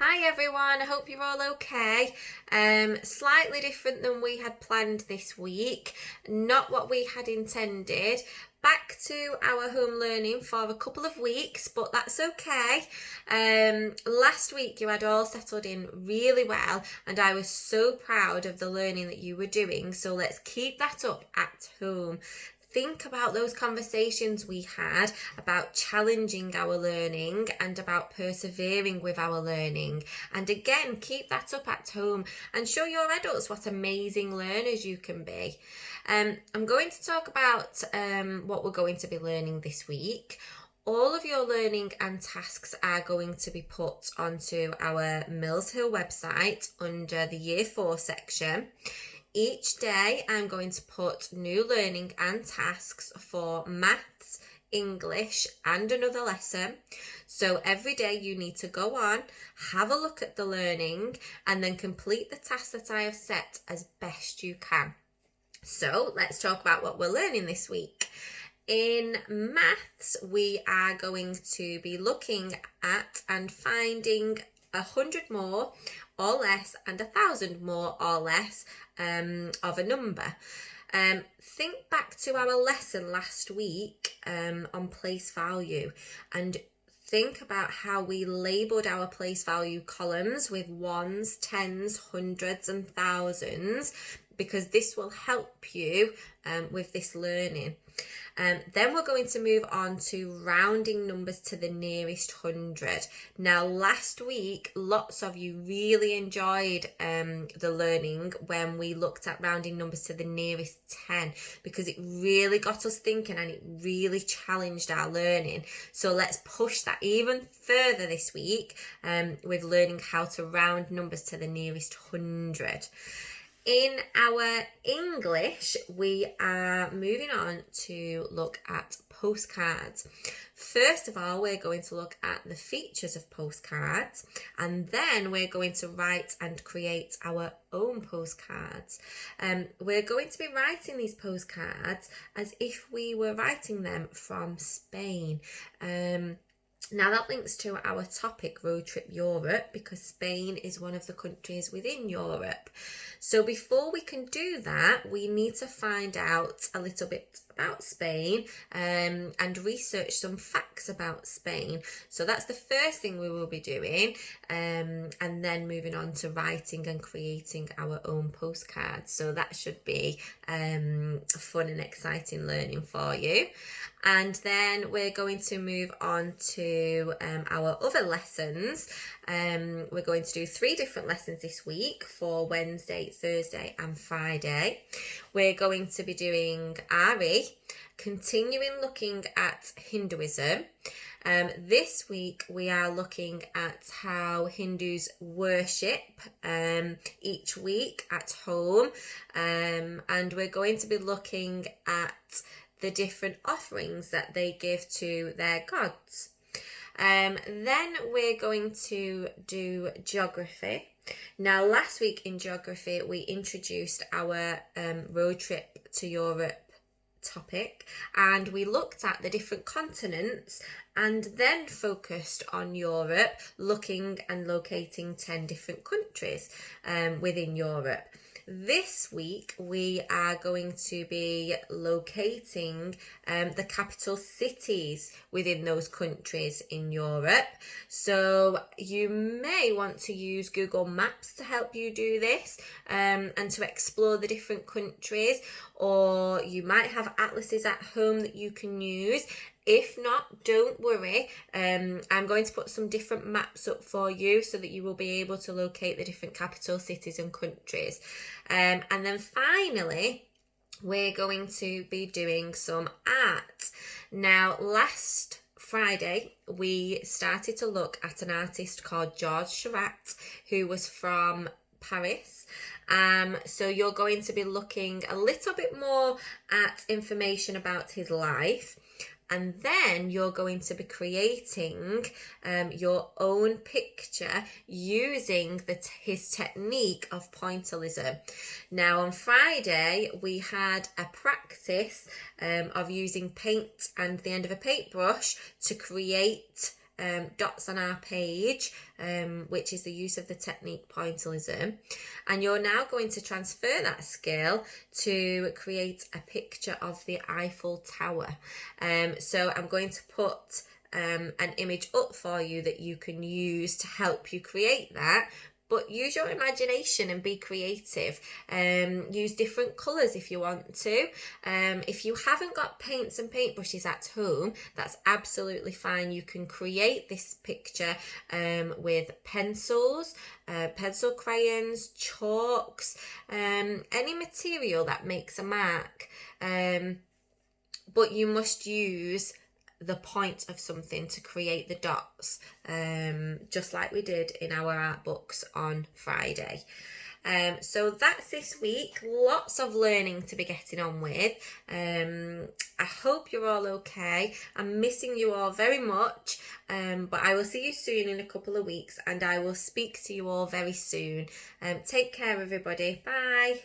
Hi everyone, I hope you're all okay. Slightly different than we had planned this week, not what we had intended. Back to our home learning for a couple of weeks, but that's okay. Last week you had all settled in really well, and I was so proud of the learning that you were doing. So let's keep that up at home. Think about those conversations we had about challenging our learning and about persevering with our learning. And again, keep that up at home and show your adults what amazing learners you can be. I'm going to talk about what we're going to be learning this week. All of your learning and tasks are going to be put onto our Mills Hill website under the Year 4 section. Each day I'm going to put new learning and tasks for maths, English and another lesson. So every day you need to go on, have a look at the learning and then complete the tasks that I have set as best you can. So let's talk about what we're learning this week. In maths, we are going to be looking at and finding 100 more or less and 1,000 more or less of a number. Think back to our lesson last week on place value and think about how we labelled our place value columns with ones, tens, hundreds and thousands, because this will help you with this learning. Then we're going to move on to rounding numbers to the nearest 100. Now, last week, lots of you really enjoyed the learning when we looked at rounding numbers to the nearest 10, because it really got us thinking and it really challenged our learning. So let's push that even further this week with learning how to round numbers to the nearest 100. In our English, we are moving on to look at postcards. First of all, we're going to look at the features of postcards, and then we're going to write and create our own postcards. We're going to be writing these postcards as if we were writing them from Spain. Now that links to our topic, Road Trip Europe, because Spain is one of the countries within Europe. So before we can do that, we need to find out a little bit about Spain and research some facts about Spain. So that's the first thing we will be doing, and then moving on to writing and creating our own postcards. So that should be fun and exciting learning for you. And then we're going to move on to our other lessons. We're going to do 3 different lessons this week for Wednesday, Thursday and Friday. We're going to be doing Ari, continuing looking at Hinduism. This week we are looking at how Hindus worship each week at home, and we're going to be looking at the different offerings that they give to their gods. Then we're going to do geography. Now, last week in geography, we introduced our road trip to Europe topic, and we looked at the different continents and then focused on Europe, looking and locating 10 different countries within Europe. This week we are going to be locating the capital cities within those countries in Europe. So you may want to use Google Maps to help you do this and to explore the different countries, or you might have atlases at home that you can use. If not, don't worry. I'm going to put some different maps up for you so that you will be able to locate the different capital cities and countries. And then finally, we're going to be doing some art. Now, last Friday, we started to look at an artist called Georges Seurat, who was from Paris. So you're going to be looking a little bit more at information about his life. And then you're going to be creating your own picture using his technique of pointillism. Now, on Friday, we had a practice of using paint and the end of a paintbrush to create dots on our page, which is the use of the technique pointillism, and you're now going to transfer that skill to create a picture of the Eiffel Tower. So I'm going to put an image up for you that you can use to help you create that. But use your imagination and be creative. Use different colours if you want to. If you haven't got paints and paintbrushes at home, that's absolutely fine. You can create this picture with pencils, pencil crayons, chalks, any material that makes a mark. But you must use the point of something to create the dots, just like we did in our art books on Friday. So that's this week. Lots of learning to be getting on with. I hope you're all okay. I'm missing you all very much, but I will see you soon in a couple of weeks, and I will speak to you all very soon. Take care, everybody. Bye.